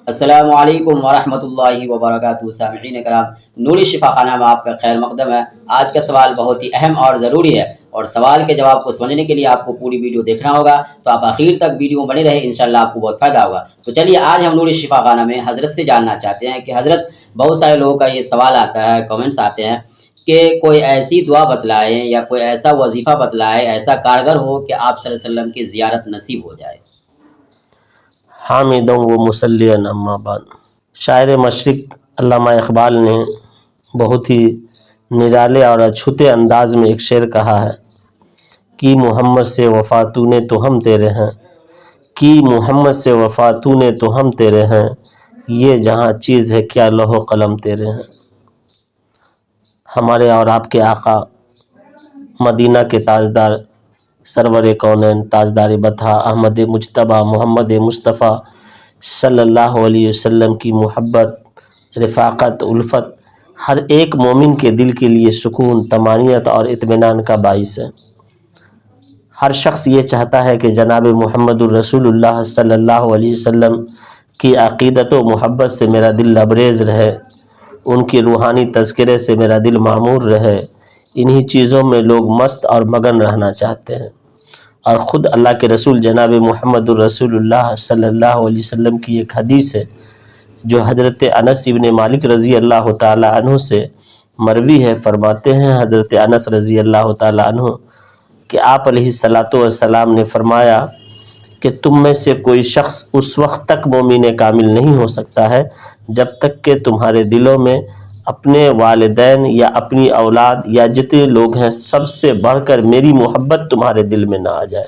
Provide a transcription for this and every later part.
السلام علیکم ورحمۃ اللہ وبرکاتہ۔ سامعین کرام، نوری شفا خانہ میں آپ کا خیر مقدم ہے۔ آج کا سوال بہت ہی اہم اور ضروری ہے، اور سوال کے جواب کو سمجھنے کے لیے آپ کو پوری ویڈیو دیکھنا ہوگا، تو آپ آخر تک ویڈیو میں بنے رہے، انشاءاللہ آپ کو بہت فائدہ ہوگا۔ تو چلیے آج ہم نوری شفا خانہ میں حضرت سے جاننا چاہتے ہیں کہ حضرت، بہت سارے لوگوں کا یہ سوال آتا ہے، کمنٹس آتے ہیں کہ کوئی ایسی دعا بتلائیں یا کوئی ایسا وظیفہ بتلائے ایسا کارگر ہو کہ آپ صلی اللہ علیہ وسلم کی زیارت نصیب ہو جائے۔ حامدًا و مصلیًا اما بعد۔ شاعر مشرق علامہ اقبال نے بہت ہی نرالے اور اچھوتے انداز میں ایک شعر کہا ہے کہ محمد سے وفا تو نے تو ہم تیرے ہیں، کہ محمد سے وفا تو نے تو ہم تیرے ہیں، یہ جہاں چیز ہے کیا لوح و قلم تیرے ہیں۔ ہمارے اور آپ کے آقا مدینہ کے تاجدار سرور کونین تاجدار بطحہ احمد مجتبیٰ محمد مصطفیٰ صلی اللہ علیہ وسلم کی محبت، رفاقت، الفت ہر ایک مومن کے دل کے لیے سکون، طمانینت اور اطمینان کا باعث ہے۔ ہر شخص یہ چاہتا ہے کہ جناب محمد الرسول اللہ صلی اللہ علیہ وسلم کی عقیدت و محبت سے میرا دل لبریز رہے، ان کی روحانی تذکرے سے میرا دل معمور رہے۔ انہی چیزوں میں لوگ مست اور مگن رہنا چاہتے ہیں، اور خود اللہ کے رسول جناب محمد الرسول اللہ صلی اللہ علیہ وسلم کی ایک حدیث ہے جو حضرت انس ابن مالک رضی اللہ تعالی عنہ سے مروی ہے۔ فرماتے ہیں حضرت انس رضی اللہ تعالی عنہ کہ آپ علیہ السلام نے فرمایا کہ تم میں سے کوئی شخص اس وقت تک مومن کامل نہیں ہو سکتا ہے جب تک کہ تمہارے دلوں میں اپنے والدین یا اپنی اولاد یا جتنے لوگ ہیں سب سے بڑھ کر میری محبت تمہارے دل میں نہ آ جائے۔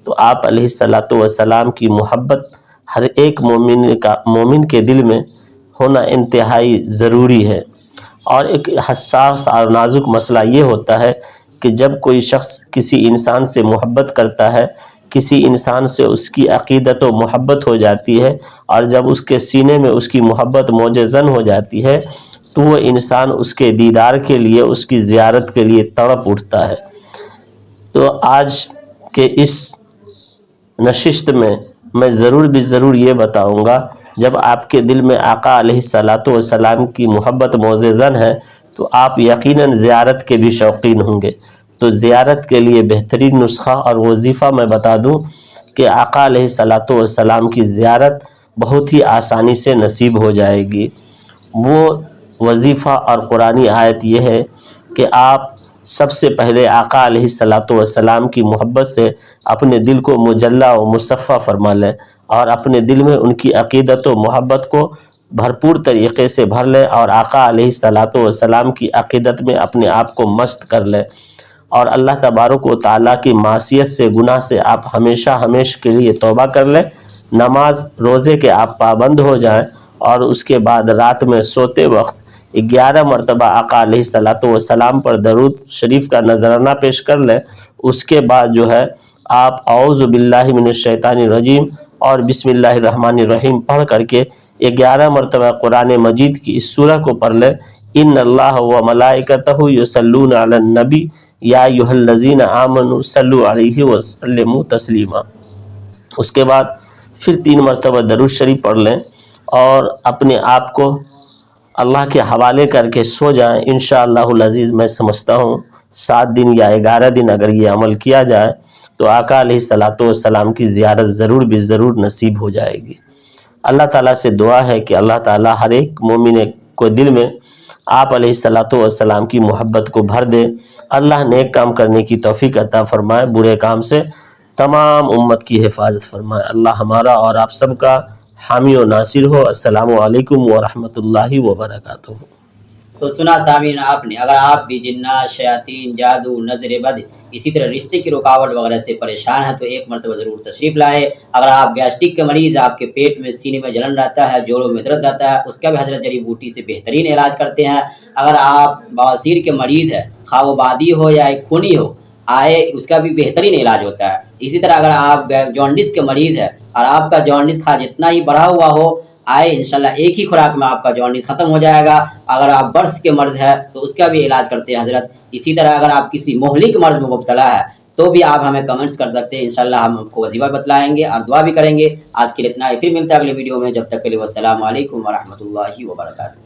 تو آپ علیہ السلام کی محبت ہر ایک مومن کے دل میں ہونا انتہائی ضروری ہے۔ اور ایک حساس اور نازک مسئلہ یہ ہوتا ہے کہ جب کوئی شخص کسی انسان سے محبت کرتا ہے، کسی انسان سے اس کی عقیدت و محبت ہو جاتی ہے، اور جب اس کے سینے میں اس کی محبت موج زن ہو جاتی ہے تو وہ انسان اس کے دیدار کے لیے، اس کی زیارت کے لیے تڑپ اٹھتا ہے۔ تو آج کے اس نشست میں ضرور یہ بتاؤں گا، جب آپ کے دل میں آقا علیہ السلام کی محبت موج زن ہے تو آپ یقیناً زیارت کے بھی شوقین ہوں گے۔ تو زیارت کے لیے بہترین نسخہ اور وظیفہ میں بتا دوں کہ آقا علیہ السلام کی زیارت بہت ہی آسانی سے نصیب ہو جائے گی۔ وہ وظیفہ اور قرآنی آیت یہ ہے کہ آپ سب سے پہلے آقا علیہ السلام کی محبت سے اپنے دل کو مجلہ و مصفہ فرما لیں، اور اپنے دل میں ان کی عقیدت و محبت کو بھرپور طریقے سے بھر لیں، اور آقا علیہ السلام کی عقیدت میں اپنے آپ کو مست کر لیں، اور اللہ تبارک و تعالیٰ کی معصیت سے، گناہ سے آپ ہمیشہ کے لیے توبہ کر لیں، نماز روزے کے آپ پابند ہو جائیں، اور اس کے بعد رات میں سوتے وقت 11 مرتبہ آقا علیہ السلام پر درود شریف کا نذرانہ پیش کر لیں۔ اس کے بعد جو ہے آپ اعوذ باللہ من الشیطان الرجیم اور بسم اللہ الرحمن الرحیم پڑھ کر کے 11 مرتبہ قرآن مجید کی اس سورہ کو پڑھ لیں۔ ان اللہ و ملائکتہ یصلون علی النبی یا ایھا الذین آمنوا صلوا علیہ وسلموا تسلیما۔ اس کے بعد پھر 3 مرتبہ درود شریف پڑھ لیں اور اپنے آپ کو اللہ کے حوالے کر کے سو جائیں۔ انشاءاللہ العزیز میں سمجھتا ہوں 7 دن یا 11 دن اگر یہ عمل کیا جائے تو آقا علیہ السلام کی زیارت ضرور نصیب ہو جائے گی۔ اللہ تعالیٰ سے دعا ہے کہ اللہ تعالیٰ ہر ایک مومن کو دل میں آپ علیہ السلام کی محبت کو بھر دے۔ اللہ نیک کام کرنے کی توفیق عطا فرمائے، برے کام سے تمام امت کی حفاظت فرمائے۔ اللہ ہمارا اور آپ سب کا حامی و ناصر ہو۔ السلام علیکم ورحمۃ اللہ وبرکاتہ۔ تو سنا سامعین آپ نے، اگر آپ بھی جنات، شیاطین، جادو، نظر بد، اسی طرح رشتے کی رکاوٹ وغیرہ سے پریشان ہیں تو ایک مرتبہ ضرور تشریف لائے۔ اگر آپ گیسٹرک کے مریض، آپ کے پیٹ میں، سینے میں جلن رہتا ہے، جوڑوں میں درد رہتا ہے، اس کا بھی حضرت جڑی بوٹی سے بہترین علاج کرتے ہیں۔ اگر آپ بواسیر کے مریض ہیں، خواہ وہ بادی ہو یا ایک خونی ہو، اس کا بھی بہترین علاج ہوتا ہے۔ اسی طرح اگر آپ جونڈس کے مریض ہیں اور آپ کا جونڈس خواہ جتنا ہی بڑھا ہوا ہو، انشاءاللہ ایک ہی خوراک میں آپ کا جونڈس ختم ہو جائے گا۔ اگر آپ برس کے مرض ہے تو اس کا بھی علاج کرتے ہیں حضرت۔ اسی طرح اگر آپ کسی مہلک مرض میں مبتلا ہے تو بھی آپ ہمیں کمنٹس کر سکتے ہیں، انشاءاللہ ہم آپ کو وظیفہ بتلائیں گے اور دعا بھی کریں گے۔ آج کے لیے اتنا ہے، پھر ملتے ہیں اگلے ویڈیو میں، جب تک کے لیے والسلام علیکم ورحمۃ اللہ وبرکاتہ۔